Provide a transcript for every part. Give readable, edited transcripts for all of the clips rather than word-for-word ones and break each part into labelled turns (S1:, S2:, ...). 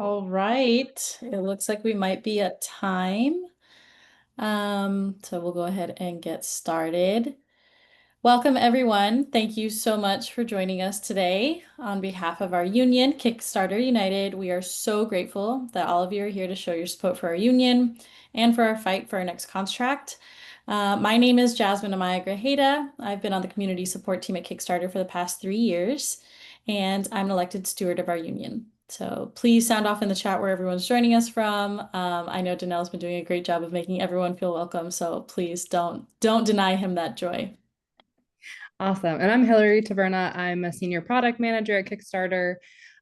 S1: All right. It looks like we might be at time. So we'll go ahead and get started. Welcome, everyone. Thank you so much for joining us today. On behalf of our union, Kickstarter United, we are so grateful that all of you are here to show your support for our union and for our fight for our next contract. My name is Jasmine Amaya Grajeda. I've been on the community support team at Kickstarter for the past 3 years, and I'm an elected steward of our union. So please sound off in the chat where everyone's joining us from. I know Danelle's been doing a great job of making everyone feel welcome, so please don't deny him that joy.
S2: Awesome. And I'm Hillary Taverna. I'm a senior product manager at Kickstarter,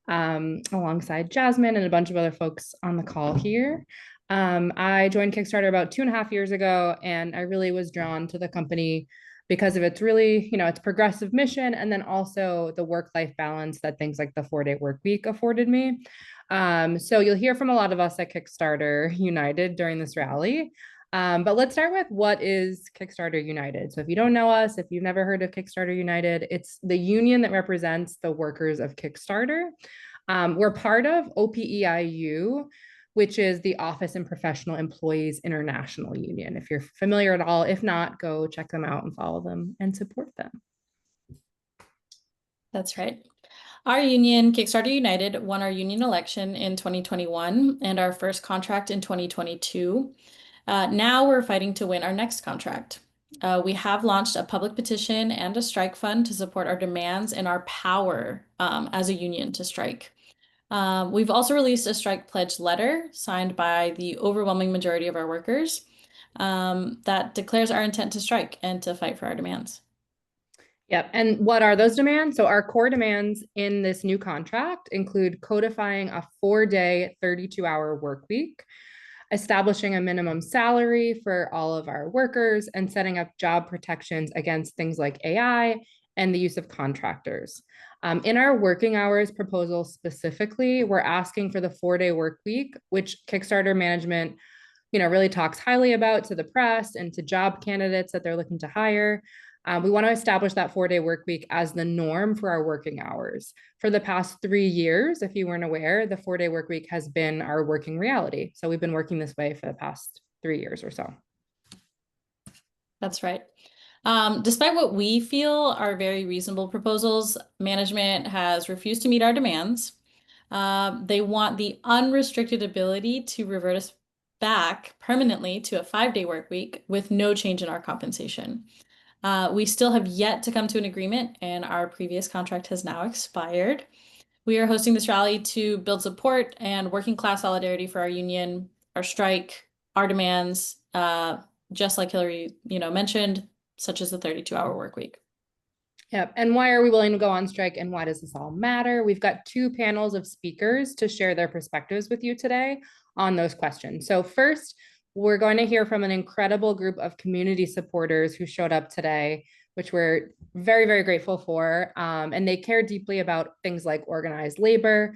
S2: alongside Jasmine and a bunch of other folks on the call here. I joined Kickstarter about 2.5 years ago, and I really was drawn to the company because of its really, its progressive mission, and then also the work-life balance that things like the 4-day work week afforded me. So you'll hear from a lot of us at Kickstarter United during this rally. But let's start with what is Kickstarter United. So if you don't know us, if you've never heard of Kickstarter United, it's the union that represents the workers of Kickstarter. We're part of OPEIU, which is the Office and Professional Employees International Union. If you're familiar at all, if not, go check them out and follow them and support them.
S1: That's right. Our union, Kickstarter United, won our union election in 2021 and our first contract in 2022. Now we're fighting to win our next contract. We have launched a public petition and a strike fund to support our demands and our power as a union to strike. We've also released a strike pledge letter signed by the overwhelming majority of our workers that declares our intent to strike and to fight for our demands.
S2: Yep. And what are those demands? So our core demands in this new contract include codifying a 4-day, 32-hour work week, establishing a minimum salary for all of our workers, and setting up job protections against things like AI and the use of contractors. In our working hours proposal specifically, we're asking for the 4-day work week, which Kickstarter management, really talks highly about to the press and to job candidates that they're looking to hire. We want to establish that 4-day work week as the norm for our working hours. For the past 3 years, if you weren't aware, the 4-day work week has been our working reality. So we've been working this way for the past 3 years or so.
S1: That's right. Despite what we feel are very reasonable proposals, management has refused to meet our demands. They want the unrestricted ability to revert us back permanently to a 5-day work week with no change in our compensation. We still have yet to come to an agreement, and our previous contract has now expired. We are hosting this rally to build support and working class solidarity for our union, our strike, our demands, just like Hillary, mentioned, such as the 32-hour work week.
S2: Yep. And why are we willing to go on strike, and why does this all matter? We've got 2 panels of speakers to share their perspectives with you today on those questions. So first, we're going to hear from an incredible group of community supporters who showed up today, which we're very, very grateful for. And they care deeply about things like organized labor.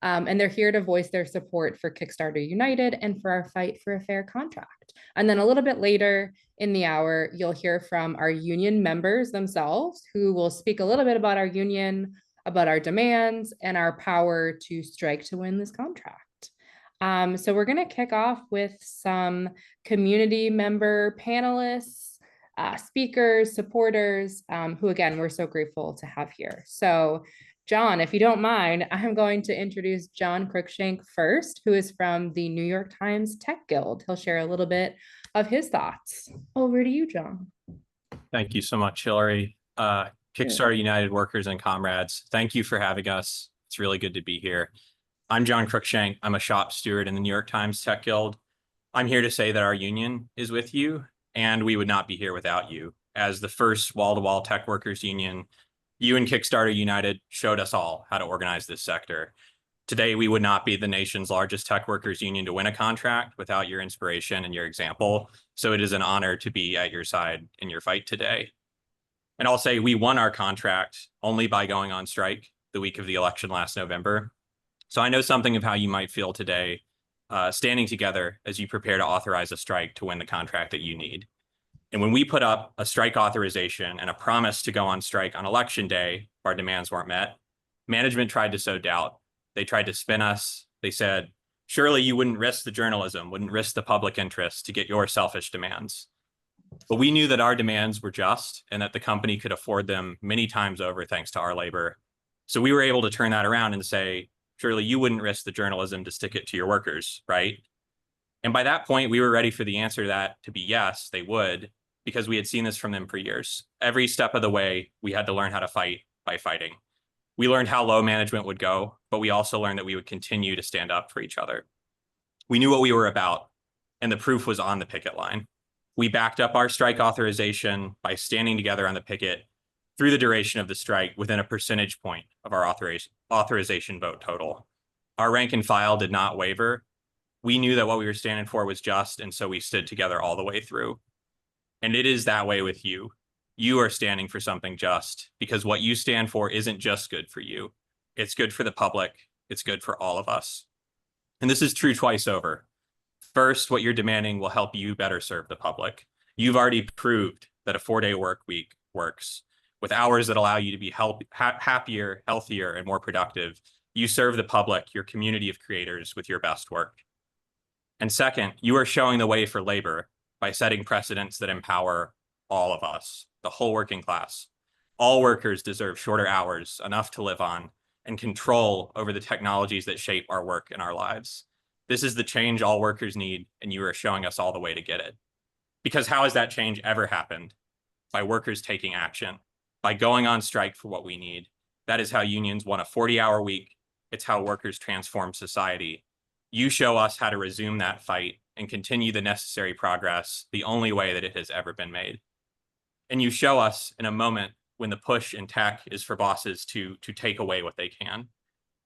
S2: And they're here to voice their support for Kickstarter United and for our fight for a fair contract. And then a little bit later in the hour, you'll hear from our union members themselves, who will speak a little bit about our union, about our demands, and our power to strike to win this contract. So we're going to kick off with some community member panelists, speakers, supporters, who, again, we're so grateful to have here. So John, if you don't mind, I'm going to introduce John Cruikshank first, who is from the New York Times Tech Guild. He'll share a little bit of his thoughts. Over to you, John.
S3: Thank you so much, Hillary. Kickstarter United workers and comrades, thank you for having us. It's really good to be here. I'm John Cruikshank. I'm a shop steward in the New York Times Tech Guild. I'm here to say that our union is with you, and we would not be here without you. As the first wall-to-wall tech workers union, you and Kickstarter United showed us all how to organize this sector. Today, we would not be the nation's largest tech workers union to win a contract without your inspiration and your example. So it is an honor to be at your side in your fight today. And I'll say we won our contract only by going on strike the week of the election last November. So I know something of how you might feel today, standing together as you prepare to authorize a strike to win the contract that you need. And when we put up a strike authorization and a promise to go on strike on election day, if our demands weren't met, management tried to sow doubt. They tried to spin us They said, surely you wouldn't risk the journalism, wouldn't risk the public interest to get your selfish demands. But we knew that our demands were just and that the company could afford them many times over thanks to our labor. So we were able to turn that around and say, surely you wouldn't risk the journalism to stick it to your workers, right? And by that point, we were ready for the answer to that to be yes, they would, because we had seen this from them for years. Every step of the way, we had to learn how to fight by fighting. We learned how low management would go, but we also learned that we would continue to stand up for each other. We knew what we were about, and the proof was on the picket line. We backed up our strike authorization by standing together on the picket through the duration of the strike within a percentage point of our authorization vote total. Our rank and file did not waver. We knew that what we were standing for was just, and so we stood together all the way through. And it is that way with you. You are standing for something just because what you stand for isn't just good for you. It's good for the public. It's good for all of us. And this is true twice over. First, what you're demanding will help you better serve the public. You've already proved that a 4-day work week works. With hours that allow you to be happier, healthier, and more productive, you serve the public, your community of creators, with your best work. And second, you are showing the way for labor by setting precedents that empower all of us, the whole working class. All workers deserve shorter hours, enough to live on, and control over the technologies that shape our work and our lives. This is the change all workers need, and you are showing us all the way to get it. Because how has that change ever happened? By workers taking action, by going on strike for what we need. That is how unions won a 40-hour week. It's how workers transform society. You show us how to resume that fight and continue the necessary progress the only way that it has ever been made. And you show us in a moment when the push in tech is for bosses to take away what they can.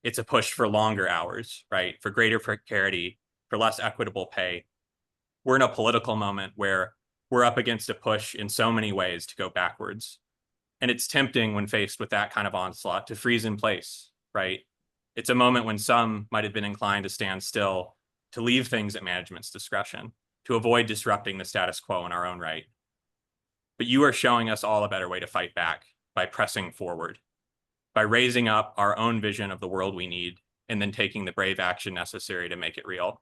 S3: It's a push for longer hours, right? For greater precarity, for less equitable pay. We're in a political moment where we're up against a push in so many ways to go backwards. And it's tempting when faced with that kind of onslaught to freeze in place, right? It's a moment when some might have been inclined to stand still, to leave things at management's discretion, to avoid disrupting the status quo in our own right. But you are showing us all a better way to fight back by pressing forward, by raising up our own vision of the world we need, and then taking the brave action necessary to make it real.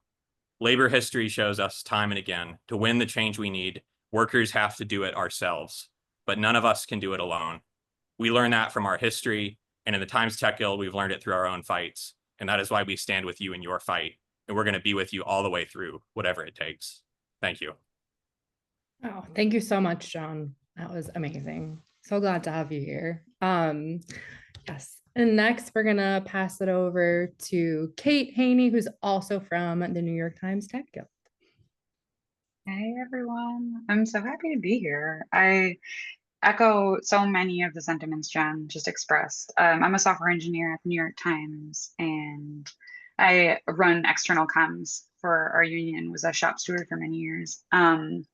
S3: Labor history shows us time and again, to win the change we need, workers have to do it ourselves, but none of us can do it alone. We learn that from our history, and in the Times Tech Guild, we've learned it through our own fights. And that is why we stand with you in your fight. And we're going to be with you all the way through, whatever it takes. Thank you.
S2: Oh, thank you so much, John. That was amazing. So glad to have you here. Yes. And next, we're going to pass it over to Kate Haney, who's also from the New York Times Tech Guild.
S4: Hey everyone, I'm so happy to be here. I echo so many of the sentiments John just expressed. I'm a software engineer at the New York Times, and I run external comms for our union, was a shop steward for many years. And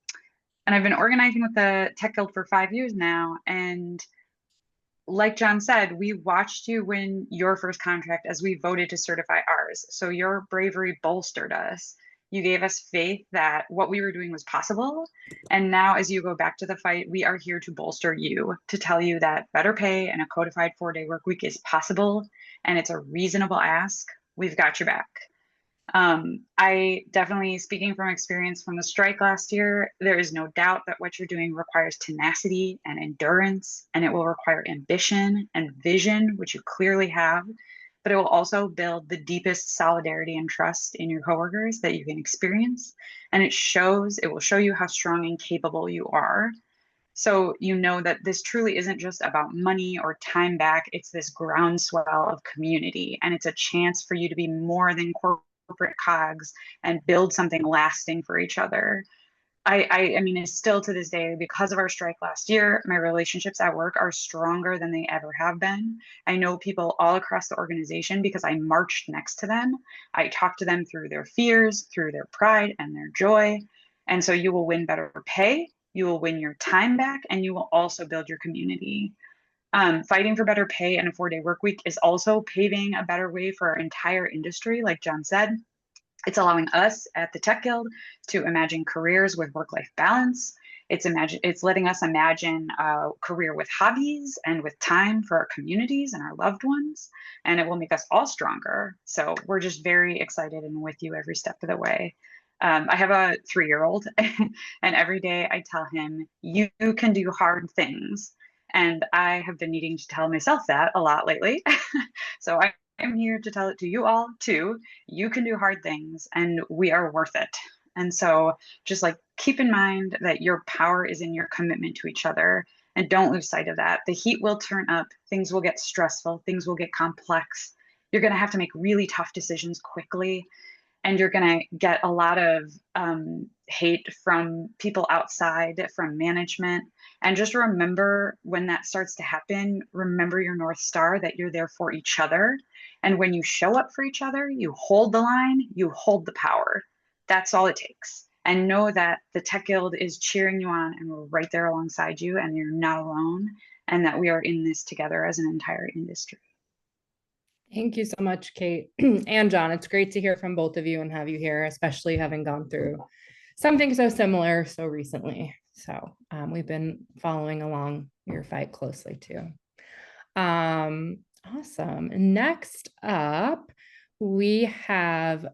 S4: I've been organizing with the Tech Guild for 5 years now. And like John said, we watched you win your first contract as we voted to certify ours. So your bravery bolstered us. You gave us faith that what we were doing was possible. And now, as you go back to the fight, we are here to bolster you, to tell you that better pay and a codified 4-day work week is possible, and it's a reasonable ask. We've got your back. I definitely, speaking from experience from the strike last year, there is no doubt that what you're doing requires tenacity and endurance, and it will require ambition and vision, which you clearly have, but it will also build the deepest solidarity and trust in your coworkers that you can experience. And it will show you how strong and capable you are. So you know that this truly isn't just about money or time back, it's this groundswell of community, and it's a chance for you to be more than corporate cogs and build something lasting for each other. I mean, it's still to this day, because of our strike last year, my relationships at work are stronger than they ever have been. I know people all across the organization because I marched next to them. I talked to them through their fears, through their pride and their joy. And so you will win better pay, you will win your time back, and you will also build your community. Fighting for better pay and a 4-day work week is also paving a better way for our entire industry, like John said. It's allowing us at the Tech Guild to imagine careers with work-life balance. It's letting us imagine a career with hobbies and with time for our communities and our loved ones, and it will make us all stronger. So we're just very excited and with you every step of the way. I have a 3-year-old, and every day I tell him, "You can do hard things." And I have been needing to tell myself that a lot lately. So I'm here to tell it to you all too. You can do hard things, and we are worth it. And so just like keep in mind that your power is in your commitment to each other, and don't lose sight of that. The heat will turn up, things will get stressful, things will get complex. You're going to have to make really tough decisions quickly, and you're going to get a lot of hate from people outside, from management. And just remember, when that starts to happen, remember your North Star, that you're there for each other. And when you show up for each other, you hold the line, you hold the power. That's all it takes. And know that the Tech Guild is cheering you on, and we're right there alongside you, and you're not alone, and that we are in this together as an entire industry.
S2: Thank you so much, Kate and John. It's great to hear from both of you and have you here, especially having gone through something so similar so recently. So we've been following along your fight closely too. Awesome. Next up, we have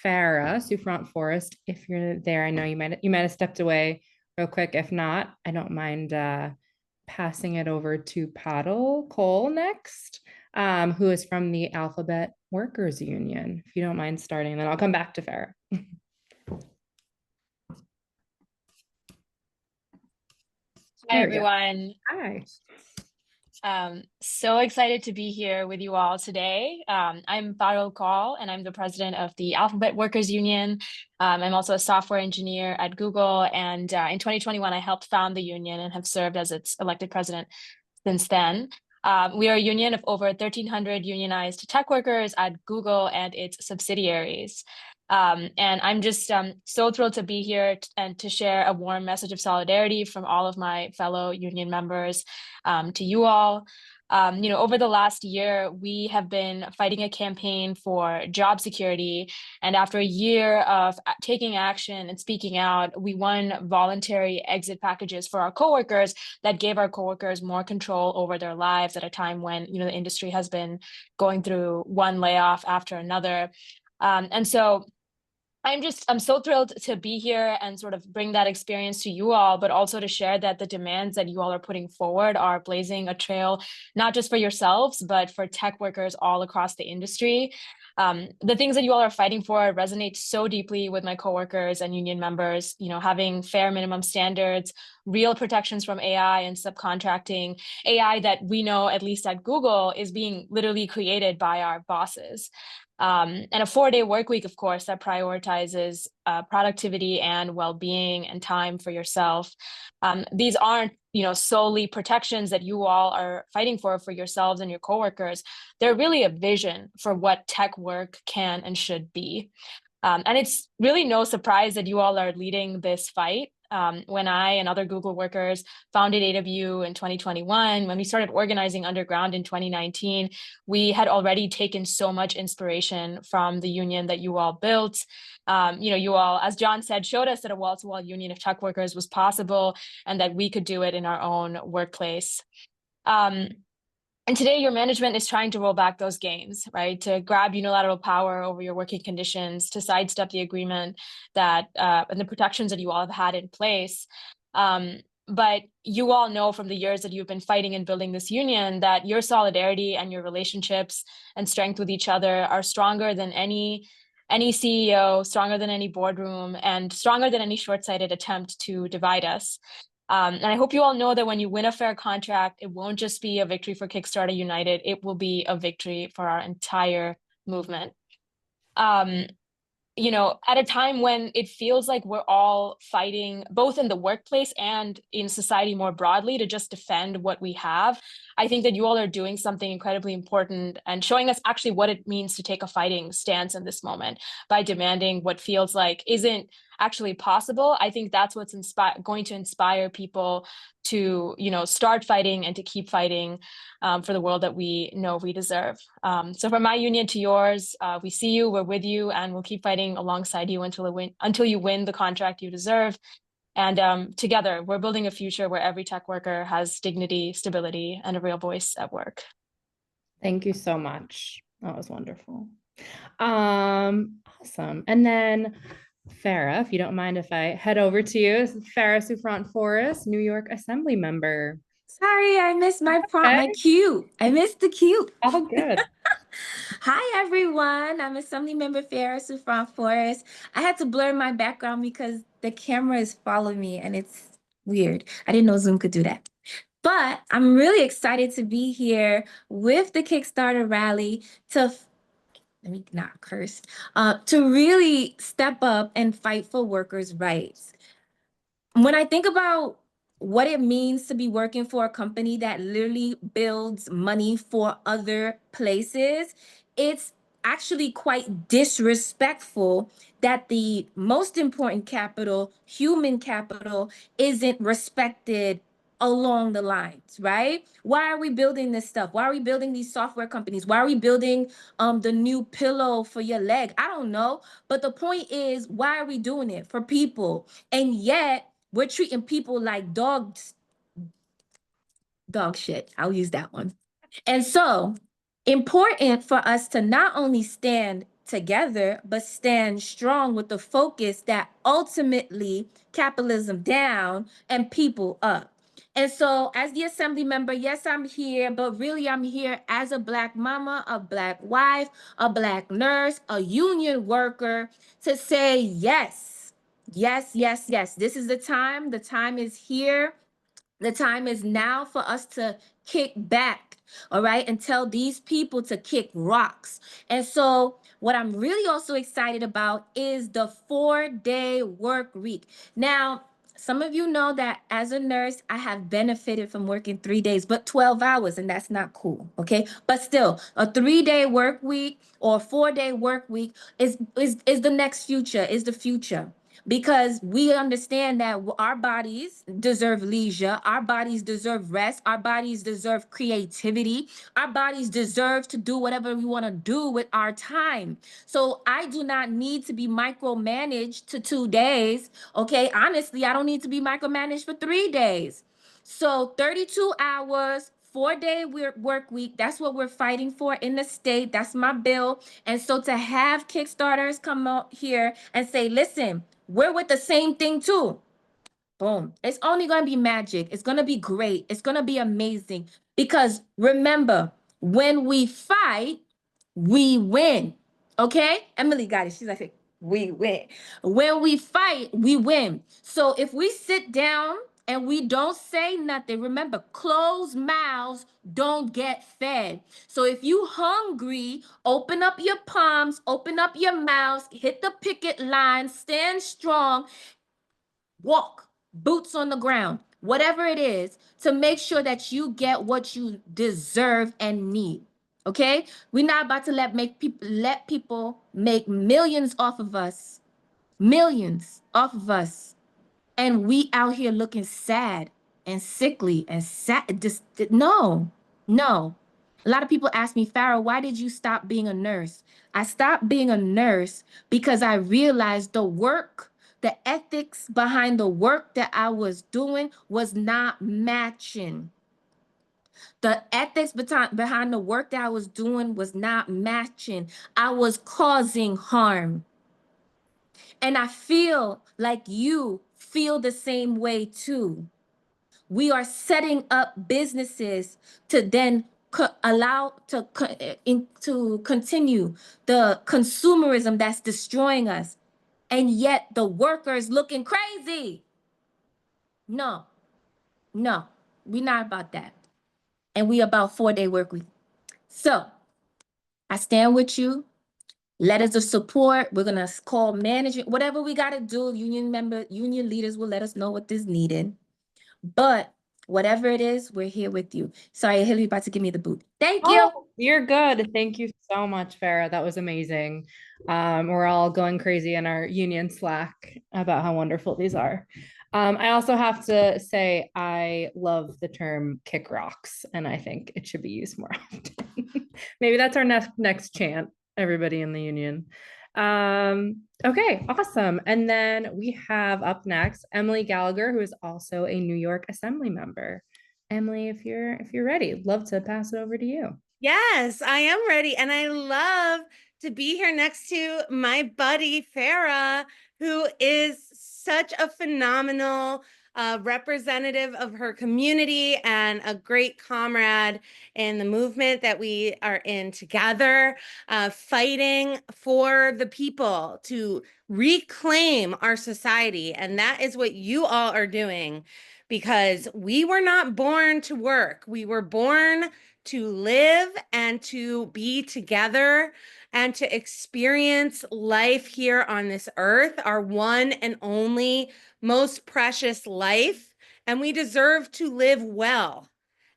S2: Farah Souffrant Forest. If you're there, I know you might have stepped away real quick. If not, I don't mind passing it over to Paddle Cole next, who is from the Alphabet Workers Union. If you don't mind starting, and then I'll come back to Farah.
S5: Hi, everyone.
S2: Hi.
S5: So excited to be here with you all today. I'm Farah Call, and I'm the president of the Alphabet Workers Union. I'm also a software engineer at Google, and in 2021, I helped found the union and have served as its elected president since then. We are a union of over 1,300 unionized tech workers at Google and its subsidiaries. And I'm just so thrilled to be here and to share a warm message of solidarity from all of my fellow union members to you all. Over the last year, we have been fighting a campaign for job security. And after a year of taking action and speaking out, we won voluntary exit packages for our coworkers that gave our coworkers more control over their lives at a time when, the industry has been going through one layoff after another. And so I'm so thrilled to be here and sort of bring that experience to you all, but also to share that the demands that you all are putting forward are blazing a trail, not just for yourselves, but for tech workers all across the industry. The things that you all are fighting for resonate so deeply with my coworkers and union members, having fair minimum standards, real protections from AI and subcontracting, AI that we know, at least at Google, is being literally created by our bosses. And a 4-day work week, of course, that prioritizes productivity and well-being and time for yourself. These aren't, solely protections that you all are fighting for yourselves and your coworkers. They're really a vision for what tech work can and should be. And it's really no surprise that you all are leading this fight. When I and other Google workers founded AW in 2021, when we started organizing underground in 2019, we had already taken so much inspiration from the union that you all built. You all, as John said, showed us that a wall-to-wall union of tech workers was possible and that we could do it in our own workplace. And today your management is trying to roll back those gains, right? To grab unilateral power over your working conditions, to sidestep the agreement that and the protections that you all have had in place. But you all know from the years that you've been fighting and building this union that your solidarity and your relationships and strength with each other are stronger than any CEO, stronger than any boardroom, and stronger than any short-sighted attempt to divide us. And I hope you all know that when you win a fair contract, it won't just be a victory for Kickstarter United, it will be a victory for our entire movement. At a time when it feels like we're all fighting, both in the workplace and in society more broadly, to just defend what we have, I think that you all are doing something incredibly important and showing us actually what it means to take a fighting stance in this moment by demanding what feels like isn't actually possible. I think that's what's going to inspire people to, start fighting and to keep fighting for the world that we know we deserve. So from my union to yours, we see you, we're with you, and we'll keep fighting alongside you until you win the contract you deserve. And together, we're building a future where every tech worker has dignity, stability, and a real voice at work.
S2: Thank you so much. That was wonderful. Awesome. And then Farah, if you don't mind if I head over to you, Farah Souffrant Forrest, New York Assembly member.
S6: Sorry, I missed my prompt, my
S2: Okay.
S6: cue. I missed the cue.
S2: All good.
S6: Hi, everyone. I'm Assemblymember Farah Souffrant Forrest. I had to blur my background because the camera is following me and it's weird. I didn't know Zoom could do that. But I'm really excited to be here with the Kickstarter rally to, let me not curse, to really step up and fight for workers' rights. When I think about what it means to be working for a company that literally builds money for other places, it's actually quite disrespectful that the most important capital, human capital, isn't respected along the lines, right? Why are we building this stuff? Why are we building these software companies? Why are we building the new pillow for your leg? I don't know. But the point is, why are we doing it? For people. And yet we're treating people like dogs, dog shit. I'll use that one. And so, important for us to not only stand together, but stand strong with the focus that ultimately capitalism down and people up. And so, as the assembly member, yes, I'm here, but really I'm here as a Black mama, a Black wife, a Black nurse, a union worker to say yes, yes, yes, yes. This is the time. The time is here. The time is now for us to kick back, all right, and tell these people to kick rocks. And so, what I'm really also excited about is the 4-day work week. Now, some of you know that as a nurse, I have benefited from working 3 days, but 12 hours, and that's not cool, okay? But still, a 3-day work week or a 4-day work week is the next future, is the future, because we understand that our bodies deserve leisure, our bodies deserve rest, our bodies deserve creativity, our bodies deserve to do whatever we want to do with our time. So I do not need to be micromanaged to 2 days. Okay, honestly, I don't need to be micromanaged for 3 days. So 32 hours, 4-day work week, that's what we're fighting for in the state. That's my bill. And so to have Kickstarters come out here and say, listen, we're with the same thing too. Boom. It's only going to be magic. It's going to be great. It's going to be amazing. Because remember, when we fight, we win. Okay? Emily got it. She's like, we win. When we fight, we win. So if we sit down and we don't say nothing, remember, closed mouths don't get fed. So if you hungry, open up your palms, open up your mouths, hit the picket line, stand strong, walk, boots on the ground, whatever it is, to make sure that you get what you deserve and need. Okay? We're not about to let people make millions off of us. Millions off of us. And we out here looking sad and sickly and sad. Just no, no. A lot of people ask me, Farah, why did you stop being a nurse? I stopped being a nurse because I realized the work, the ethics behind the work that I was doing was not matching. The ethics behind the work that I was doing was not matching. I was causing harm. And I feel like you feel the same way too. We are setting up businesses to then to continue the consumerism that's destroying us. And yet the workers looking crazy. No, no, we're not about that. And we about 4-day work week. So I stand with you. Letters of support. We're gonna call management, whatever we gotta do. Union leaders will let us know what is needed. But whatever it is, we're here with you. Sorry, Hillary about to give me the boot. Thank you.
S2: Oh, you're good. Thank you so much, Farah. That was amazing. We're all going crazy in our union Slack about how wonderful these are. I also have to say I love the term kick rocks, and I think it should be used more often. Maybe that's our next chant, everybody in the union. Okay, awesome. And then we have up next Emily Gallagher, who is also a New York Assembly member. Emily, if you're ready, love to pass it over to you.
S7: Yes, I am ready. And I love to be here next to my buddy, Farah, who is such a phenomenal representative of her community and a great comrade in the movement that we are in together, fighting for the people to reclaim our society. And that is what you all are doing, because we were not born to work. We were born to live and to be together and to experience life here on this earth, our one and only most precious life. And we deserve to live well.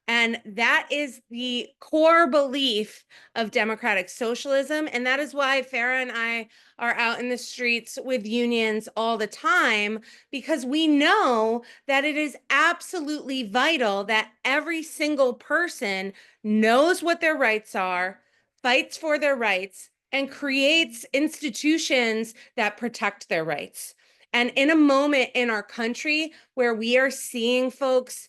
S7: And that is the core belief of democratic socialism. And that is why Farah and I are out in the streets with unions all the time, because we know that it is absolutely vital that every single person knows what their rights are, fights for their rights, and creates institutions that protect their rights. And in a moment in our country where we are seeing folks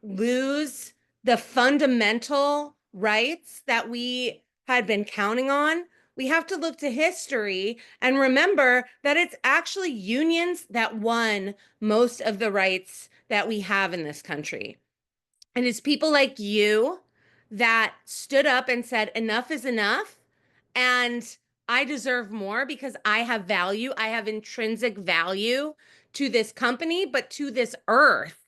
S7: lose the fundamental rights that we had been counting on, we have to look to history and remember that it's actually unions that won most of the rights that we have in this country. And it's people like you that stood up and said, enough is enough. And I deserve more because I have value. I have intrinsic value to this company, but to this earth,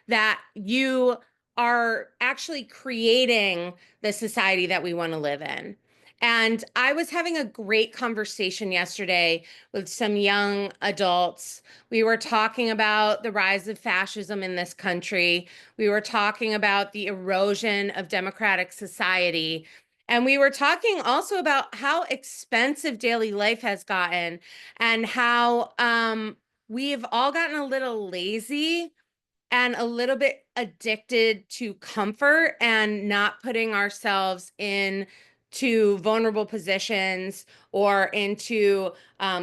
S7: that you are actually creating the society that we want to live in. And I was having a great conversation yesterday with some young adults. We were talking about the rise of fascism in this country. We were talking about the erosion of democratic society. And we were talking also about how expensive daily life has gotten and how we've all gotten a little lazy and a little bit addicted to comfort and not putting ourselves in to vulnerable positions or into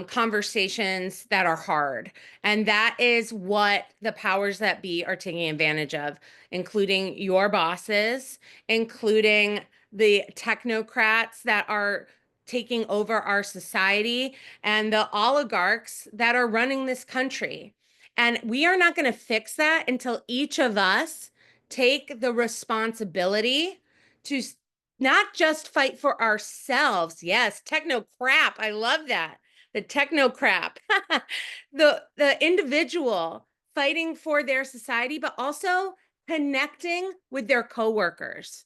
S7: conversations that are hard. And that is what the powers that be are taking advantage of, including your bosses, including the technocrats that are taking over our society, and the oligarchs that are running this country. And we are not going to fix that until each of us take the responsibility to not just fight for ourselves. Yes, techno crap. I love that. The techno crap. the individual fighting for their society, but also connecting with their coworkers.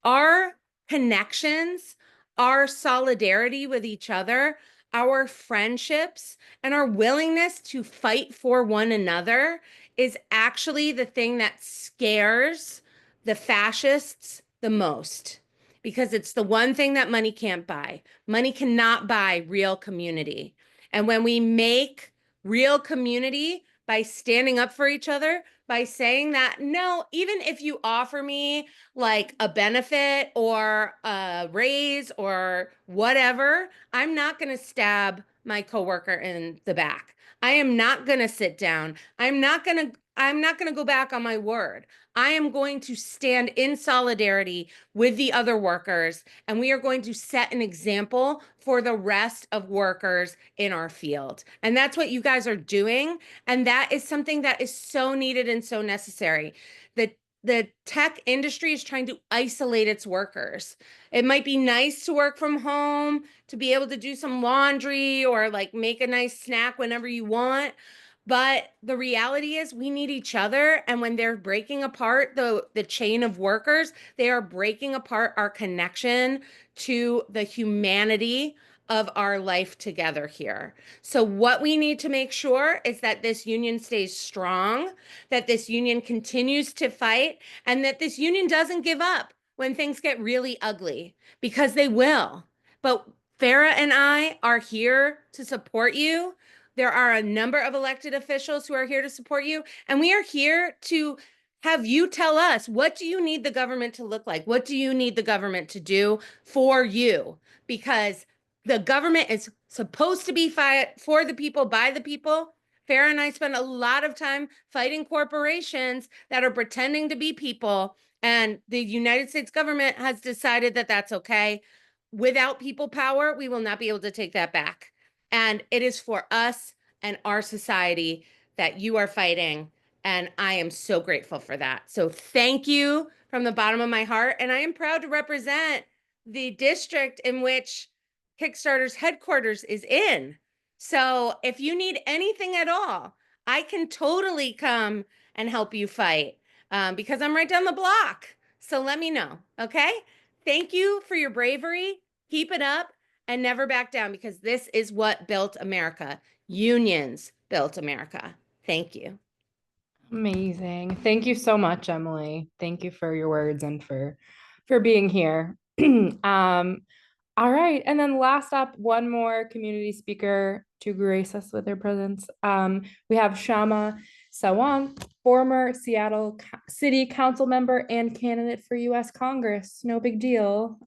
S7: Our connections, our solidarity with each other, our friendships, and our willingness to fight for one another is actually the thing that scares the fascists the most, because it's the one thing that money can't buy. Money cannot buy real community. And when we make real community by standing up for each other, by saying that, no, even if you offer me like a benefit or a raise or whatever, I'm not going to stab my coworker in the back. I am not going to sit down. I'm not going to go back on my word. I am going to stand in solidarity with the other workers, and we are going to set an example for the rest of workers in our field. And that's what you guys are doing. And that is something that is so needed and so necessary. The tech industry is trying to isolate its workers. It might be nice to work from home, to be able to do some laundry or like make a nice snack whenever you want. But the reality is we need each other. And when they're breaking apart the chain of workers, they are breaking apart our connection to the humanity of our life together here. So what we need to make sure is that this union stays strong, that this union continues to fight, and that this union doesn't give up when things get really ugly, because they will. But Farah and I are here to support you. There are a number of elected officials who are here to support you, and we are here to have you tell us, what do you need the government to look like? What do you need the government to do for you? Because The government is supposed to be for the people, by the people. Farah and I spend a lot of time fighting corporations that are pretending to be people. And the United States government has decided that that's okay. Without people power, we will not be able to take that back. And it is for us and our society that you are fighting. And I am so grateful for that. So thank you from the bottom of my heart. And I am proud to represent the district in which Kickstarter's headquarters is in. So if you need anything at all, I can totally come and help you fight because I'm right down the block. So let me know, okay? Thank you for your bravery. Keep it up and never back down because this is what built America. Unions built America. Thank you.
S2: Amazing. Thank you so much, Emily. Thank you for your words and for being here. All right. And then last up, one more community speaker to grace us with their presence. We have Shama Sawant, former Seattle City Council member and candidate for US Congress. No big deal.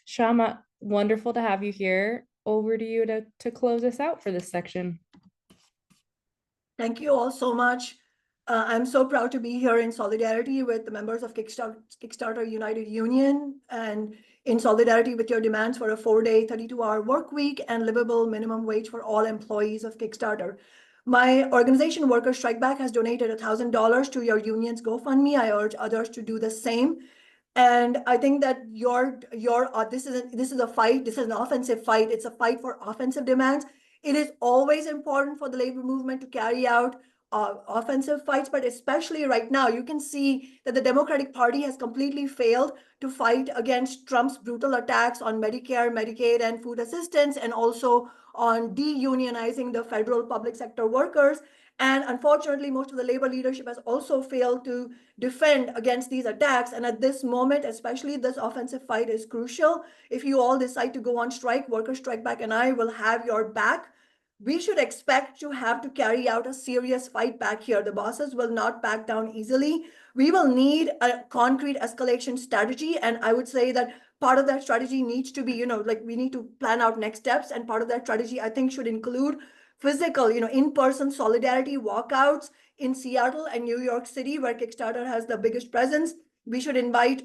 S2: Shama, wonderful to have you here. Over to you to close us out for this section.
S8: Thank you all so much. I'm so proud to be here in solidarity with the members of Kickstarter United Union and in solidarity with your demands for a 4-day, 32-hour work week and livable minimum wage for all employees of Kickstarter. My organization, Workers Strike Back, has donated $1,000 to your union's GoFundMe. I urge others to do the same. And I think that this is a fight. This is an offensive fight. It's a fight for offensive demands. It is always important for the labor movement to carry out offensive fights, but especially right now, you can see that the Democratic Party has completely failed to fight against Trump's brutal attacks on Medicare, Medicaid, and food assistance, and also on de-unionizing the federal public sector workers. And unfortunately, most of the labor leadership has also failed to defend against these attacks. And at this moment, especially, this offensive fight is crucial. If you all decide to go on strike, Workers Strike Back and I will have your back. We should expect to have to carry out a serious fight back here. The bosses will not back down easily. We will need a concrete escalation strategy. And I would say that part of that strategy needs to be, we need to plan out next steps. And part of that strategy, I think, should include physical, in-person solidarity walkouts in Seattle and New York City, where Kickstarter has the biggest presence. We should invite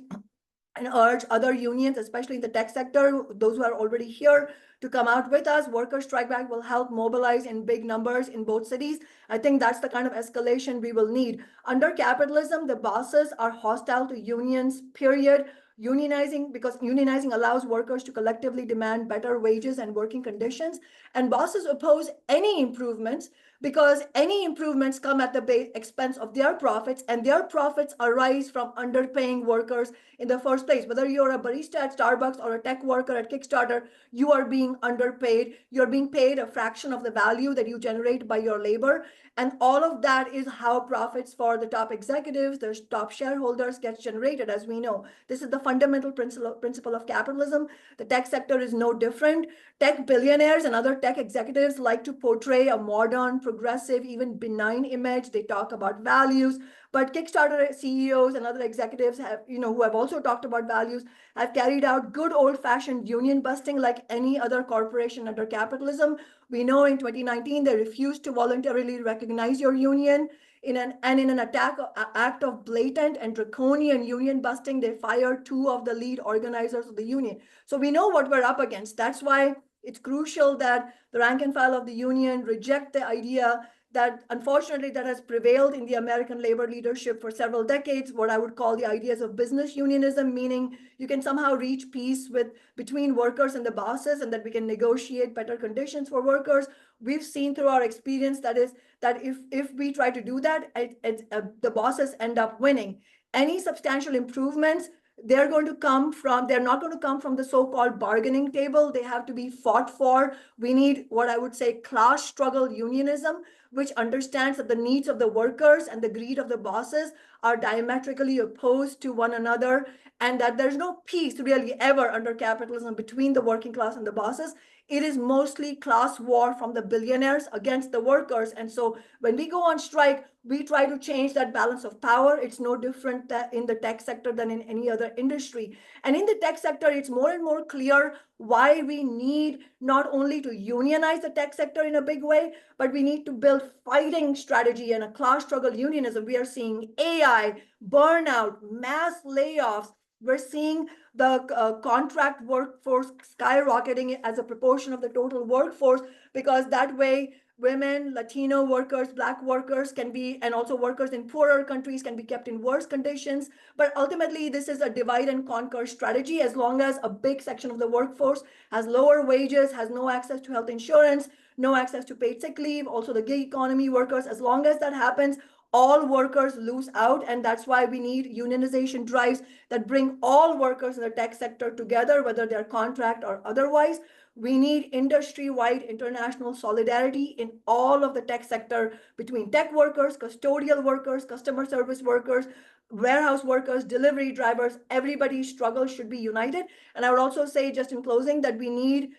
S8: and urge other unions, especially in the tech sector, those who are already here, to come out with us. Workers Strike Back will help mobilize in big numbers in both cities. I think that's the kind of escalation we will need. Under capitalism, the bosses are hostile to unions, period. Because unionizing allows workers to collectively demand better wages and working conditions. And bosses oppose any improvements because any improvements come at the expense of their profits, and their profits arise from underpaying workers in the first place. Whether you're a barista at Starbucks or a tech worker at Kickstarter, you are being underpaid. You're being paid a fraction of the value that you generate by your labor. And all of that is how profits for the top executives, the top shareholders gets generated, as we know. This is the fundamental principle of capitalism. The tech sector is no different. Tech billionaires and other tech executives like to portray a modern, progressive, even benign image. They talk about values. But Kickstarter CEOs and other executives who have also talked about values, have carried out good old-fashioned union busting like any other corporation under capitalism. We know in 2019, they refused to voluntarily recognize your union. In an act of blatant and draconian union busting, they fired 2 of the lead organizers of the union. So we know what we're up against. That's why it's crucial that the rank and file of the union reject the idea that, unfortunately, that has prevailed in the American labor leadership for several decades, what I would call the ideas of business unionism, meaning you can somehow reach peace between workers and the bosses, and that we can negotiate better conditions for workers. We've seen through our experience that if we try to do that, the bosses end up winning. Any substantial improvements, they're not going to come from the so-called bargaining table. They have to be fought for. We need what I would say class struggle unionism, which understands that the needs of the workers and the greed of the bosses are diametrically opposed to one another, and that there's no peace really ever under capitalism between the working class and the bosses. it is mostly class war from the billionaires against the workers. And so when we go on strike, we try to change that balance of power. It's no different in the tech sector than in any other industry. And in the tech sector, it's more and more clear why we need not only to unionize the tech sector in a big way, but we need to build fighting strategy and a class struggle unionism. We are seeing AI, burnout, mass layoffs. We're seeing the contract workforce skyrocketing as a proportion of the total workforce, because that way women, Latino workers, Black workers can be, and also workers in poorer countries can be kept in worse conditions. But ultimately, this is a divide and conquer strategy. As long as a big section of the workforce has lower wages, has no access to health insurance, no access to paid sick leave, also the gig economy workers, as long as that happens, all workers lose out. And that's why we need unionization drives that bring all workers in the tech sector together, whether they're contract or otherwise. We need industry-wide international solidarity in all of the tech sector, between tech workers, custodial workers, customer service workers, warehouse workers, delivery drivers. Everybody's struggle should be united. And I would also say, just in closing, that we need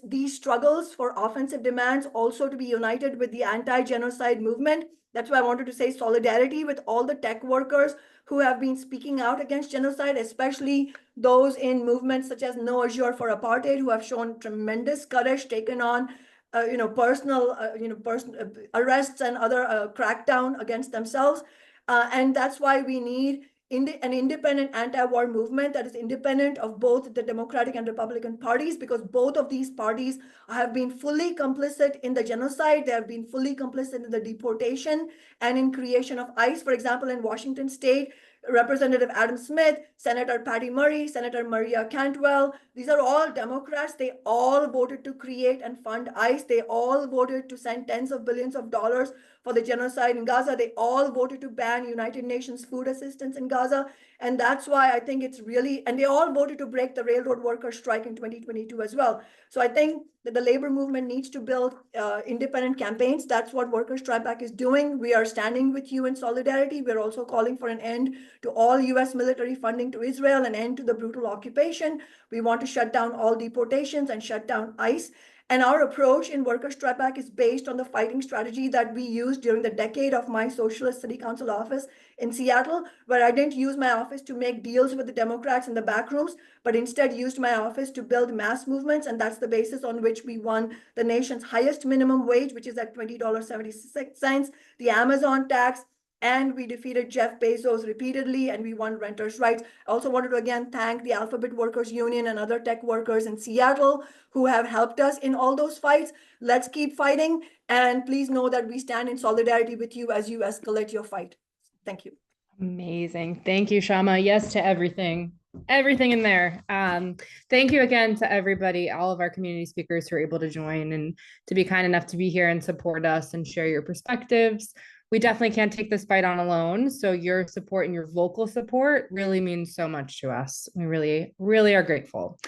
S8: these struggles for offensive demands also to be united with the anti-genocide movement. That's why I wanted to say solidarity with all the tech workers who have been speaking out against genocide, especially those in movements such as No Azure for Apartheid, who have shown tremendous courage, taken on personal arrests and other crackdown against themselves. And that's why we need an independent anti-war movement that is independent of both the Democratic and Republican parties, because both of these parties have been fully complicit in the genocide. They have been fully complicit in the deportation and in creation of ICE. For example, in Washington State, Representative Adam Smith, Senator Patty Murray, Senator Maria Cantwell, these are all Democrats. They all voted to create and fund ICE. They all voted to send tens of billions of dollars for the genocide in Gaza. They all voted to ban United Nations food assistance in Gaza. And that's why I think it's really, and they all voted to break the railroad workers' strike in 2022 as well. So I think that the labor movement needs to build independent campaigns. That's what Workers Strike Back is doing. We are standing with you in solidarity. We're also calling for an end to all US military funding to Israel, an end to the brutal occupation. We want to shut down all deportations and shut down ICE. And our approach in Workers Strike Back is based on the fighting strategy that we used during the decade of my socialist city council office in Seattle, where I didn't use my office to make deals with the Democrats in the back rooms, but instead used my office to build mass movements. And that's the basis on which we won the nation's highest minimum wage, which is at $20.76, the Amazon tax, and we defeated Jeff Bezos repeatedly, and we won renters' rights. I also wanted to again thank the Alphabet Workers Union and other tech workers in Seattle who have helped us in all those fights. Let's keep fighting, and please know that we stand in solidarity with you as you escalate your fight. Thank you.
S2: Amazing. Thank you, Shama. Yes to everything in there. Thank you again to everybody, all of our community speakers who are able to join and to be kind enough to be here and support us and share your perspectives. We definitely can't take this fight on alone. So your support and your vocal support really means so much to us. We really, really are grateful.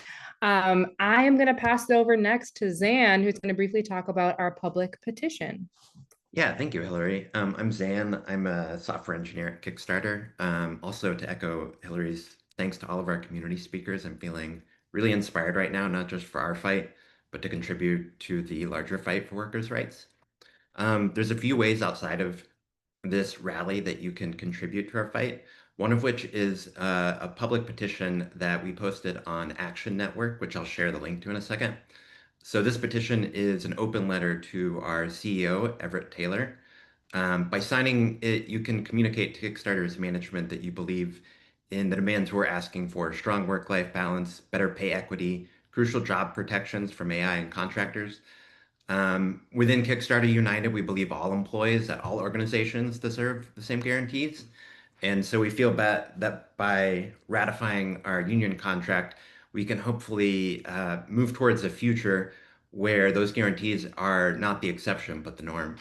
S2: I am going to pass it over next to Zan, who's going to briefly talk about our public petition.
S9: Yeah, thank you, Hillary. I'm Zan. I'm a software engineer at Kickstarter. Also, to echo Hillary's thanks to all of our community speakers, I'm feeling really inspired right now, not just for our fight, but to contribute to the larger fight for workers' rights. There's a few ways outside of this rally that you can contribute to our fight, one of which is a public petition that we posted on Action Network, which I'll share the link to in a second. So this petition is an open letter to our CEO, Everett Taylor. By signing it, you can communicate to Kickstarter's management that you believe in the demands we're asking for: strong work-life balance, better pay equity, crucial job protections from AI and contractors. Within Kickstarter United, we believe all employees at all organizations deserve the same guarantees. And so we feel that by ratifying our union contract, we can hopefully move towards a future where those guarantees are not the exception, but the norm.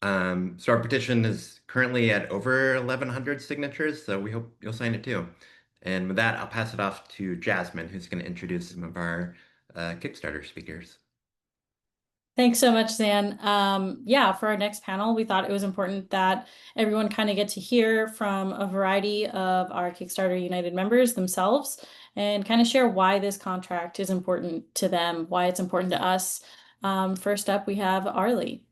S9: So our petition is currently at over 1,100 signatures, so we hope you'll sign it too. And with that, I'll pass it off to Jasmine, who's going to introduce some of our Kickstarter speakers.
S1: Thanks so much, Zan. Yeah, for our next panel, we thought it was important that everyone kind of get to hear from a variety of our Kickstarter United members themselves and kind of share why this contract is important to them, why it's important to us. First up, we have Arlie.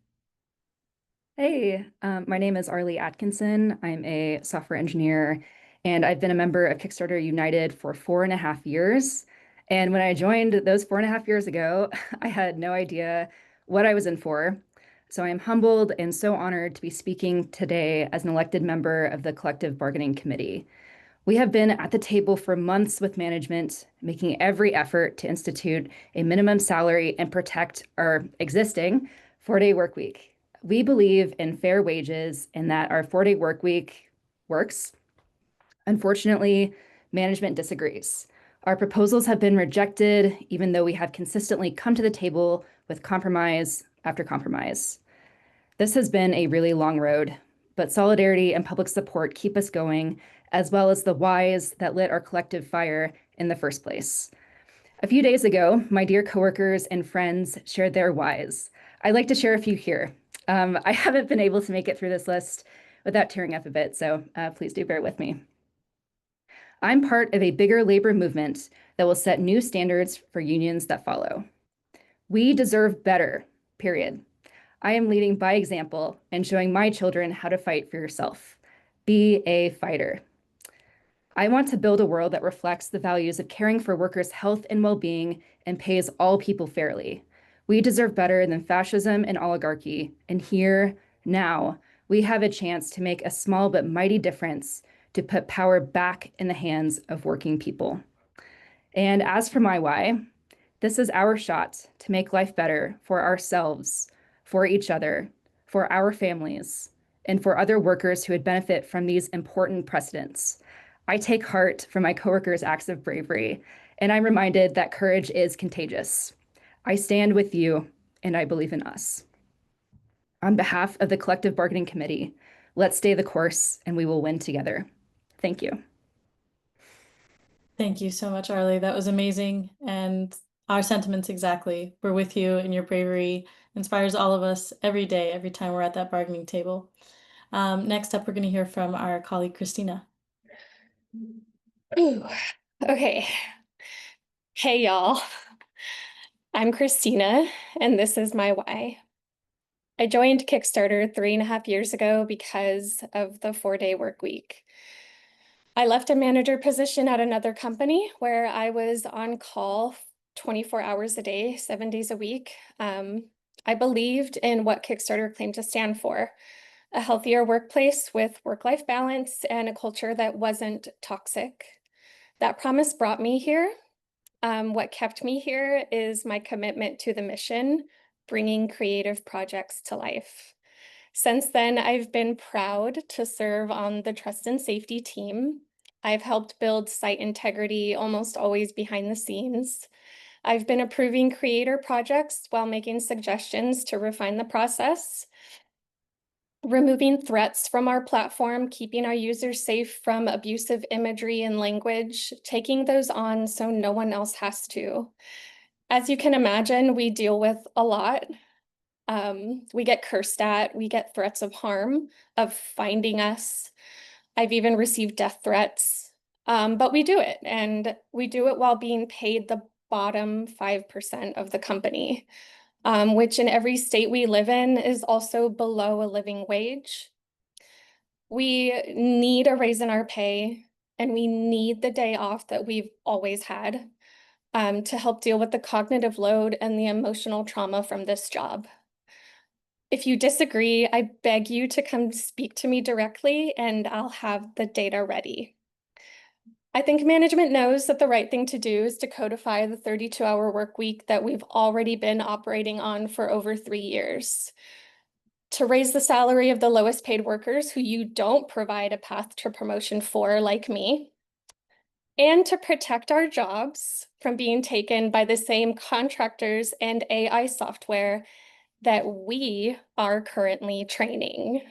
S10: Hey, my name is Arlie Atkinson. I'm a software engineer, and I've been a member of Kickstarter United for 4.5 years. And when I joined those 4.5 years ago, I had no idea what I was in for. So I am humbled and so honored to be speaking today as an elected member of the Collective Bargaining Committee. We have been at the table for months with management, making every effort to institute a minimum salary and protect our existing 4-day work week. We believe in fair wages and that our 4-day work week works. Unfortunately, management disagrees. Our proposals have been rejected, even though we have consistently come to the table with compromise after compromise. This has been a really long road, but solidarity and public support keep us going, as well as the whys that lit our collective fire in the first place. A few days ago, my dear coworkers and friends shared their whys. I'd like to share a few here. I haven't been able to make it through this list without tearing up a bit, so please do bear with me. I'm part of a bigger labor movement that will set new standards for unions that follow. We deserve better, period. I am leading by example and showing my children how to fight for yourself. Be a fighter. I want to build a world that reflects the values of caring for workers' health and well-being and pays all people fairly. We deserve better than fascism and oligarchy, and here, now, we have a chance to make a small but mighty difference to put power back in the hands of working people. And as for my why, this is our shot to make life better for ourselves, for each other, for our families, and for other workers who would benefit from these important precedents. I take heart from my coworkers' acts of bravery, and I'm reminded that courage is contagious. I stand with you, and I believe in us. On behalf of the Collective Bargaining Committee, let's stay the course, and we will win together. Thank you.
S1: Thank you so much, Arlie. That was amazing. And our sentiments exactly. We're with you, and your bravery inspires all of us every day, every time we're at that bargaining table. Next up, we're going to hear from our colleague, Christina.
S11: Ooh, okay. Hey, y'all. I'm Christina, and this is my why. I joined Kickstarter 3.5 years ago because of the 4-day work week. I left a manager position at another company where I was on call 24 hours a day, 7 days a week. I believed in what Kickstarter claimed to stand for: a healthier workplace with work-life balance and a culture that wasn't toxic. That promise brought me here. What kept me here is my commitment to the mission, bringing creative projects to life. Since then, I've been proud to serve on the trust and safety team. I've helped build site integrity almost always behind the scenes. I've been approving creator projects while making suggestions to refine the process, removing threats from our platform, keeping our users safe from abusive imagery and language, taking those on so no one else has to. As you can imagine, we deal with a lot. We get cursed at, we get threats of harm, of finding us. I've even received death threats, but we do it, and we do it while being paid the bottom 5% of the company, which in every state we live in is also below a living wage. We need a raise in our pay, and we need the day off that we've always had, to help deal with the cognitive load and the emotional trauma from this job. If you disagree, I beg you to come speak to me directly, and I'll have the data ready. I think management knows that the right thing to do is to codify the 32-hour work week that we've already been operating on for over 3 years. To raise the salary of the lowest paid workers who you don't provide a path to promotion for, like me, and to protect our jobs from being taken by the same contractors and AI software that we are currently training.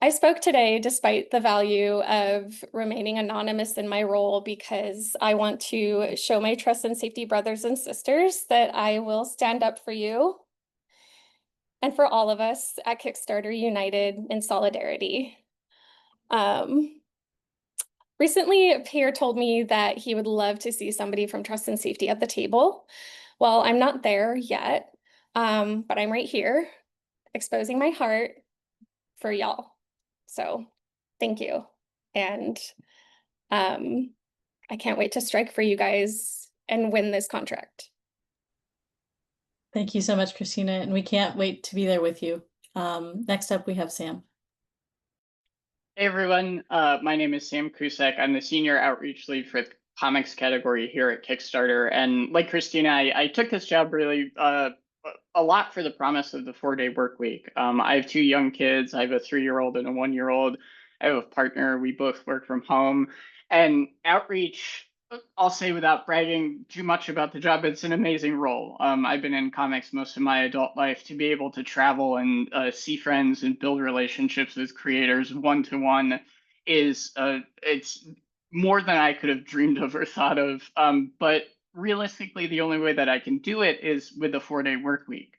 S11: I spoke today despite the value of remaining anonymous in my role because I want to show my trust and safety brothers and sisters that I will stand up for you and for all of us at Kickstarter United in solidarity. Recently, Pierre told me that he would love to see somebody from trust and safety at the table. Well, I'm not there yet, but I'm right here exposing my heart for y'all. So thank you. And I can't wait to strike for you guys and win this contract.
S1: Thank you so much, Christina, and we can't wait to be there with you. Next up, we have Sam.
S12: Hey everyone, my name is Sam Kusek. I'm the Senior Outreach Lead for the Comics category here at Kickstarter. And like Christina, I took this job really a lot for the promise of the 4-day work week. I have 2 young kids. I have a 3-year-old and a 1-year-old. I have a partner. We both work from home. And outreach, I'll say without bragging too much about the job, it's an amazing role. I've been in comics most of my adult life. To be able to travel and see friends and build relationships with creators one-to-one is it's more than I could have dreamed of or thought of. But realistically, the only way that I can do it is with a 4-day work week.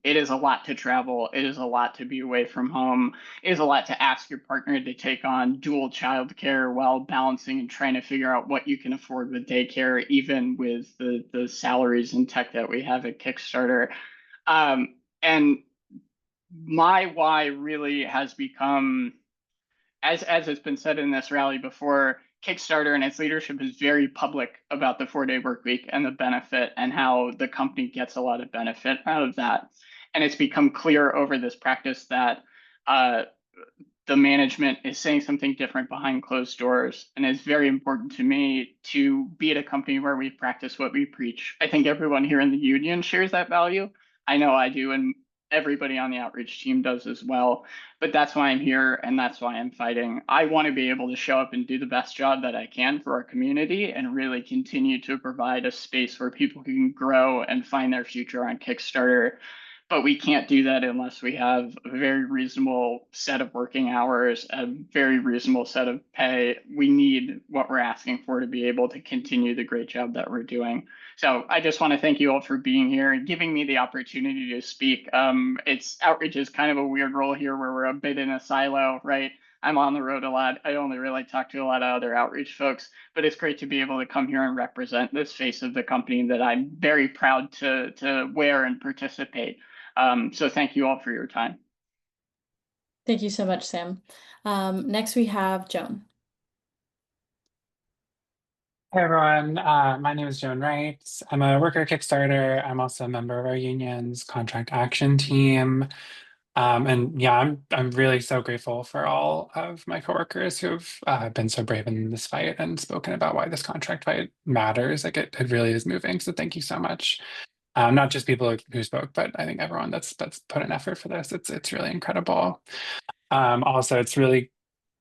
S12: It is a lot to travel. It is a lot to be away from home. It is a lot to ask your partner to take on dual childcare while balancing and trying to figure out what you can afford with daycare, even with the salaries and tech that we have at Kickstarter. And my why really has become, as has been said in this rally before, Kickstarter and its leadership is very public about the 4-day work week and the benefit and how the company gets a lot of benefit out of that. And it's become clear over this practice that the management is saying something different behind closed doors. And it's very important to me to be at a company where we practice what we preach. I think everyone here in the union shares that value. I know I do, and everybody on the outreach team does as well. But that's why I'm here, and that's why I'm fighting. I want to be able to show up and do the best job that I can for our community and really continue to provide a space where people can grow and find their future on Kickstarter. But we can't do that unless we have a very reasonable set of working hours, a very reasonable set of pay. We need what we're asking for to be able to continue the great job that we're doing. So I just want to thank you all for being here and giving me the opportunity to speak. It's outreach is kind of a weird role here where we're a bit in a silo, right? I'm on the road a lot. I only really talk to a lot of other outreach folks, but it's great to be able to come here and represent this face of the company that I'm very proud to wear and participate. So thank you all for your time.
S1: Thank you so much, Sam. Next, we have Joan.
S13: Hey everyone, my name is Joan Wright. I'm a worker at Kickstarter. I'm also a member of our union's contract action team. And yeah, I'm really so grateful for all of my coworkers who've been so brave in this fight and spoken about why this contract fight matters. Like it really is moving. So thank you so much. Not just people who spoke, but I think everyone that's put an effort for this. It's really incredible. Also, it's really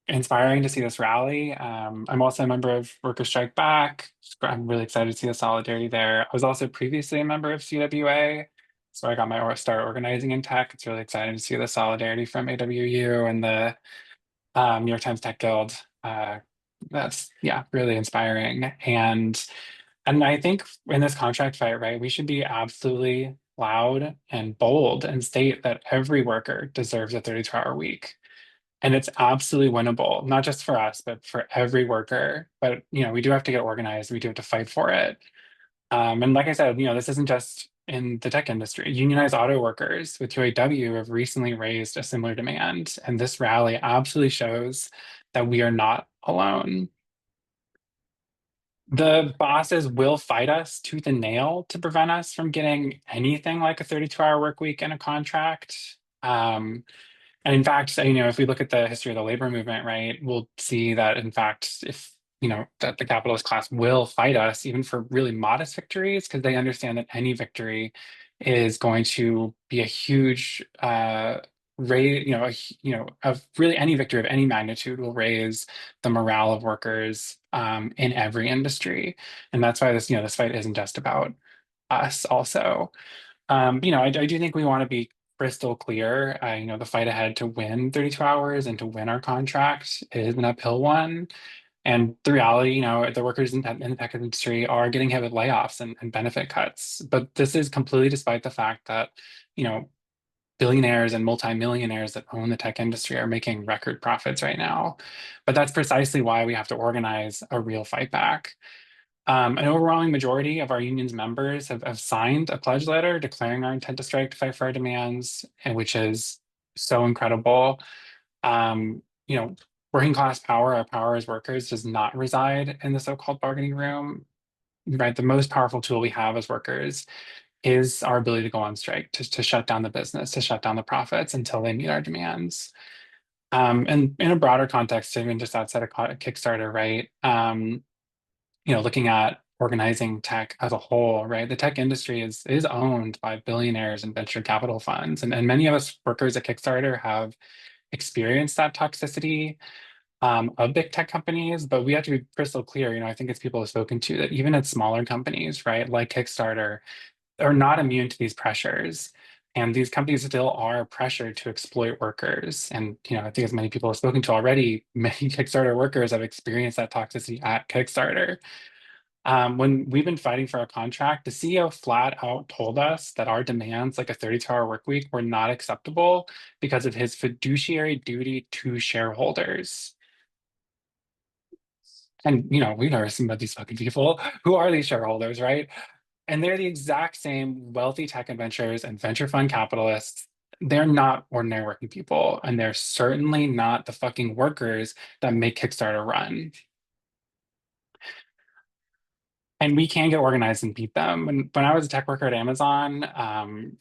S13: inspiring to see this rally. I'm also a member of Workers Strike Back. I'm really excited to see the solidarity there. I was also previously a member of CWA, so I got my start organizing in tech. It's really exciting to see the solidarity from AWU and the New York Times Tech Guild. That's really inspiring. And I think in this contract fight, right, we should be absolutely loud and bold and state that every worker deserves a 32-hour week. And it's absolutely winnable, not just for us, but for every worker. But, we do have to get organized. We do have to fight for it. And like I said, this isn't just in the tech industry. Unionized auto workers with UAW have recently raised a similar demand. And this rally absolutely shows that we are not alone. The bosses will fight us tooth and nail to prevent us from getting anything like a 32-hour work week in a contract. And in fact, if we look at the history of the labor movement, right, we'll see that in fact, if that the capitalist class will fight us even for really modest victories, because they understand that any victory is going to be a huge of really any victory of any magnitude will raise the morale of workers in every industry. And that's why this fight isn't just about us also. I do think we want to be crystal clear. The fight ahead to win 32 hours and to win our contract is an uphill one. And the reality, the workers in the tech industry are getting hit with layoffs and benefit cuts. But this is completely despite the fact that, billionaires and multimillionaires that own the tech industry are making record profits right now. But that's precisely why we have to organize a real fight back. An overwhelming majority of our union's members have signed a pledge letter declaring our intent to strike to fight for our demands, and which is so incredible. You know, working class power, our power as workers, does not reside in the so-called bargaining room, right? The most powerful tool we have as workers is our ability to go on strike, to shut down the business, to shut down the profits until they meet our demands. And in a broader context, even just outside of Kickstarter, right? Looking at organizing tech as a whole, right? The tech industry is owned by billionaires and venture capital funds. And many of us workers at Kickstarter have experienced that toxicity of big tech companies, but we have to be crystal clear. I think as people have spoken to, that even at smaller companies, right, like Kickstarter, are not immune to these pressures. And these companies still are pressured to exploit workers. And, I think as many people have spoken to already, many Kickstarter workers have experienced that toxicity at Kickstarter. When we've been fighting for our contract, the CEO flat out told us that our demands, like a 32-hour work week, were not acceptable because of his fiduciary duty to shareholders. And, we've never seen about these fucking people. Who are these shareholders, right? And they're the exact same wealthy tech adventurers and venture fund capitalists. They're not ordinary working people, and they're certainly not the fucking workers that make Kickstarter run. And we can get organized and beat them. When I was a tech worker at Amazon,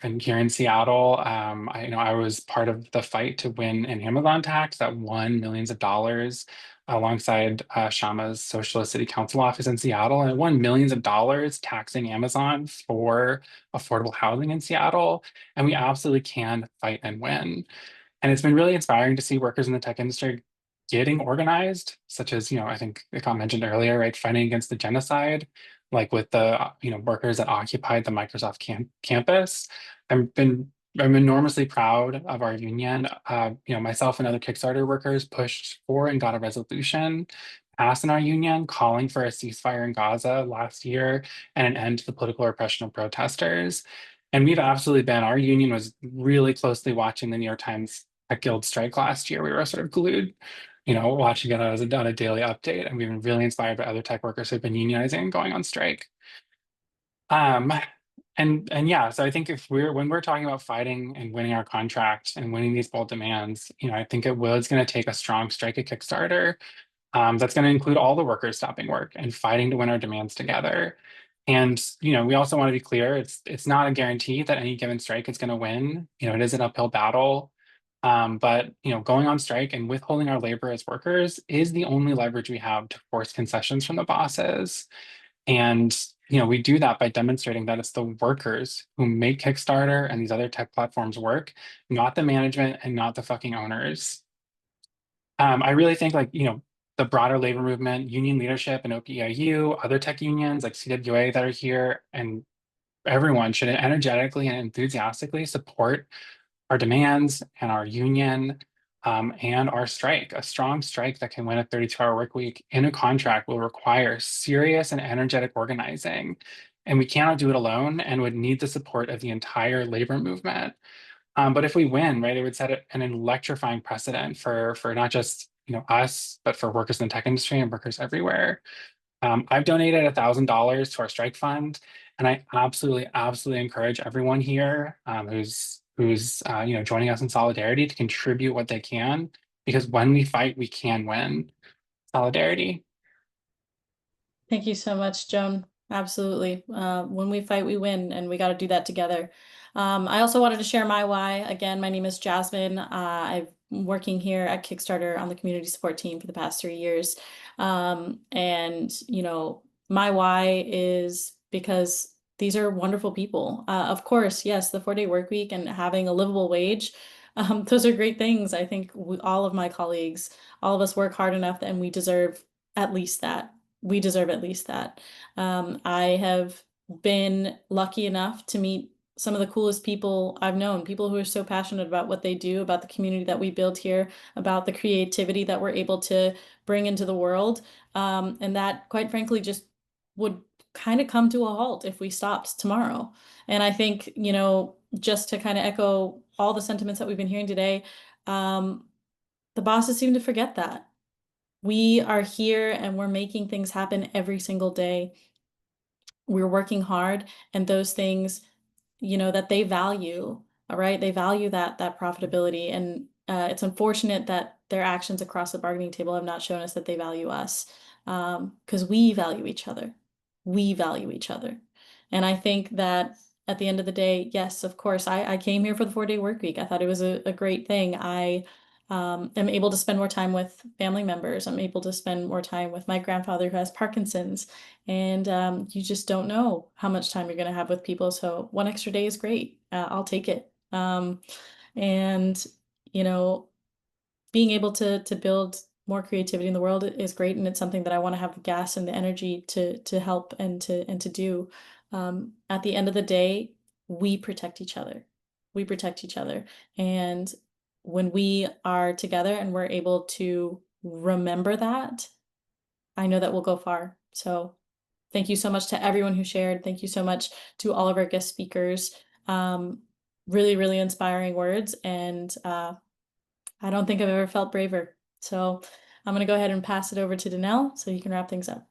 S13: and here in Seattle, I was part of the fight to win an Amazon tax that won millions of dollars alongside Shama's Socialist City Council office in Seattle, and it won millions of dollars taxing Amazon for affordable housing in Seattle. And we absolutely can fight and win. And it's been really inspiring to see workers in the tech industry getting organized, such as, I think it got mentioned earlier, right? Fighting against the genocide, like with the, workers that occupied the Microsoft campus. I'm enormously proud of our union. Myself and other Kickstarter workers pushed for and got a resolution passed in our union calling for a ceasefire in Gaza last year and an end to the political repression of protesters. And we've absolutely been, our union was really closely watching the New York Times Tech Guild strike last year. We were sort of glued, watching it as on a daily update. And we've been really inspired by other tech workers who've been unionizing and going on strike. And yeah, so I think when we're talking about fighting and winning our contract and winning these bold demands, I think it's going to take a strong strike at Kickstarter. That's going to include all the workers stopping work and fighting to win our demands together. And we also want to be clear, it's not a guarantee that any given strike is going to win. It is an uphill battle. But going on strike and withholding our labor as workers is the only leverage we have to force concessions from the bosses. And we do that by demonstrating that it's the workers who make Kickstarter and these other tech platforms work, not the management and not the fucking owners. I really think the broader labor movement, union leadership and OPEIU, other tech unions like CWA that are here, and everyone should energetically and enthusiastically support our demands and our union, and our strike. A strong strike that can win a 32-hour work week in a contract will require serious and energetic organizing. And we cannot do it alone and would need the support of the entire labor movement. But if we win, right, it would set an electrifying precedent for not just us, but for workers in the tech industry and workers everywhere. I've donated $1,000 to our strike fund, and I absolutely encourage everyone here who's joining us in solidarity to contribute what they can, because when we fight, we can win. Solidarity.
S1: Thank you so much, Joan. Absolutely. When we fight, we win, and we got to do that together. I also wanted to share my why. Again, my name is Jasmine. I've been working here at Kickstarter on the community support team for the past 3 years. And, my why is because these are wonderful people. Of course, yes, the 4-day work week and having a livable wage, those are great things. I think all of my colleagues, all of us work hard enough and we deserve at least that. We deserve at least that. I have been lucky enough to meet some of the coolest people I've known, people who are so passionate about what they do, about the community that we build here, about the creativity that we're able to bring into the world. And that, quite frankly, just would kind of come to a halt if we stopped tomorrow. And I think, just to kind of echo all the sentiments that we've been hearing today, the bosses seem to forget that. We are here and we're making things happen every single day. We're working hard, and those things, that they value, all right? They value that profitability, and it's unfortunate that their actions across the bargaining table have not shown us that they value us, because we value each other. We value each other. And I think that at the end of the day, yes, of course, I came here for the 4-day work week. I thought it was a great thing. I am able to spend more time with family members. I'm able to spend more time with my grandfather who has Parkinson's. And you just don't know how much time you're going to have with people. So one extra day is great. I'll take it. And, you know, being able to build more creativity in the world is great. And it's something that I want to have the gas and the energy to help and to do. At the end of the day, we protect each other. We protect each other. And when we are together and we're able to remember that, I know that we'll go far. So thank you so much to everyone who shared. Thank you so much to all of our guest speakers. Really, really inspiring words. And I don't think I've ever felt braver. So I'm going to go ahead and pass it over to Danelle so you can wrap things up.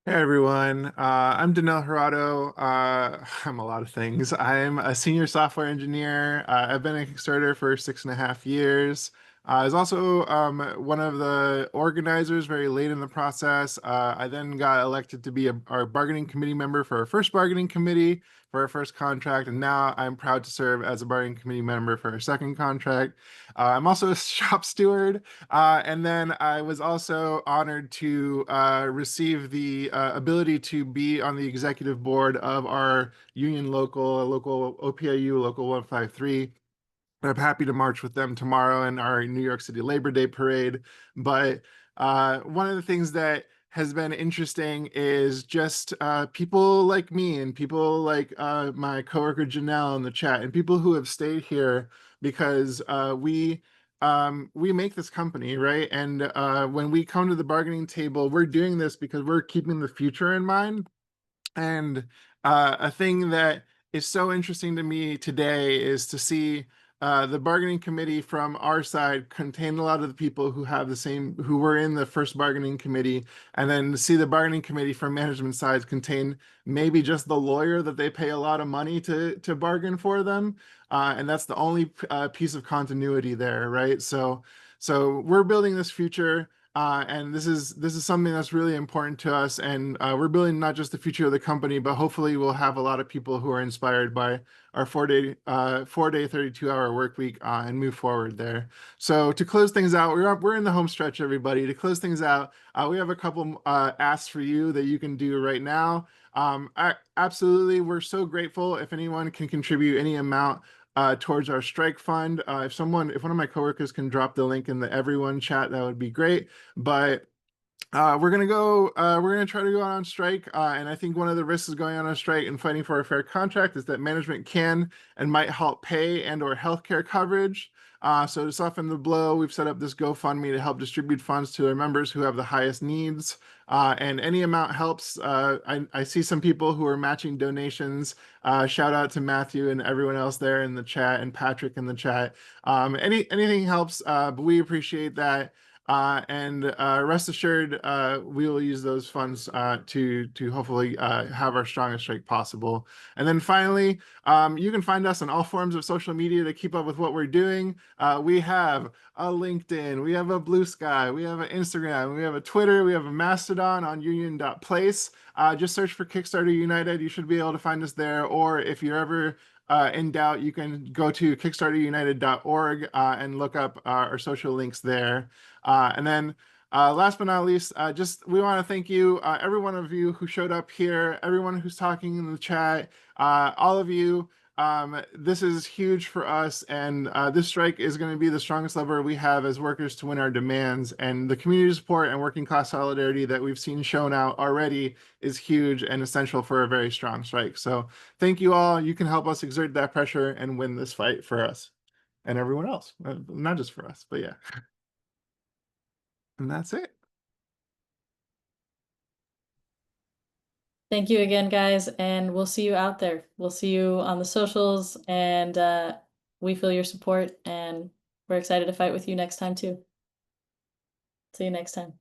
S14: Hey everyone, I'm Danelle Gerardo. I'm a lot of things. I'm a senior software engineer. I've been at Kickstarter for 6.5 years. I was also one of the organizers very late in the process. I then got elected to be our bargaining committee member for our first bargaining committee for our first contract, and now I'm proud to serve as a bargaining committee member for our second contract. I'm also a shop steward. And then I was also honored to receive the ability to be on the executive board of our union local OPIU Local 153. I'm happy to march with them tomorrow in our New York City Labor Day parade. But one of the things that has been interesting is just people like me and people like my coworker Janelle in the chat and people who have stayed here because we make this company, right? And when we come to the bargaining table, we're doing this because we're keeping the future in mind. And a thing that is so interesting to me today is to see the bargaining committee from our side contain a lot of the people who have the same, who were in the first bargaining committee, and then to see the bargaining committee from management sides contain maybe just the lawyer that they pay a lot of money to bargain for them, and that's the only piece of continuity there, right? So we're building this future. And this is something that's really important to us, and we're building not just the future of the company, but hopefully we'll have a lot of people who are inspired by our 4-day 32-hour work week and move forward there. So to close things out, we're in the home stretch, everybody. To close things out, we have a couple asks for you that you can do right now. Absolutely, we're so grateful if anyone can contribute any amount towards our strike fund. If one of my coworkers can drop the link in the everyone chat, that would be great. But we're gonna try to go on strike, and I think one of the risks of going on a strike and fighting for a fair contract is that management can and might help pay and/or healthcare coverage. So to soften the blow, we've set up this GoFundMe to help distribute funds to our members who have the highest needs. And any amount helps. I see some people who are matching donations. Shout out to Matthew and everyone else there in the chat and Patrick in the chat. Anything helps, but we appreciate that. And rest assured, we will use those funds to hopefully have our strongest strike possible. And then finally, you can find us on all forms of social media to keep up with what we're doing. We have a LinkedIn, we have a Blue Sky, we have an Instagram, we have a Twitter, we have a Mastodon on union.place. Just search for Kickstarter United. You should be able to find us there. Or if you're ever in doubt, you can go to kickstarterunited.org and look up our social links there. And then last but not least, we want to thank you, every one of you who showed up here, everyone who's talking in the chat, all of you. This is huge for us, and this strike is going to be the strongest lever we have as workers to win our demands. And the community support and working class solidarity that we've seen shown out already is huge and essential for a very strong strike. So thank you all. You can help us exert that pressure and win this fight for us and everyone else, not just for us, but yeah. And that's it.
S1: Thank you again, guys, and we'll see you out there. We'll see you on the socials, and we feel your support, and we're excited to fight with you next time too. See you next time.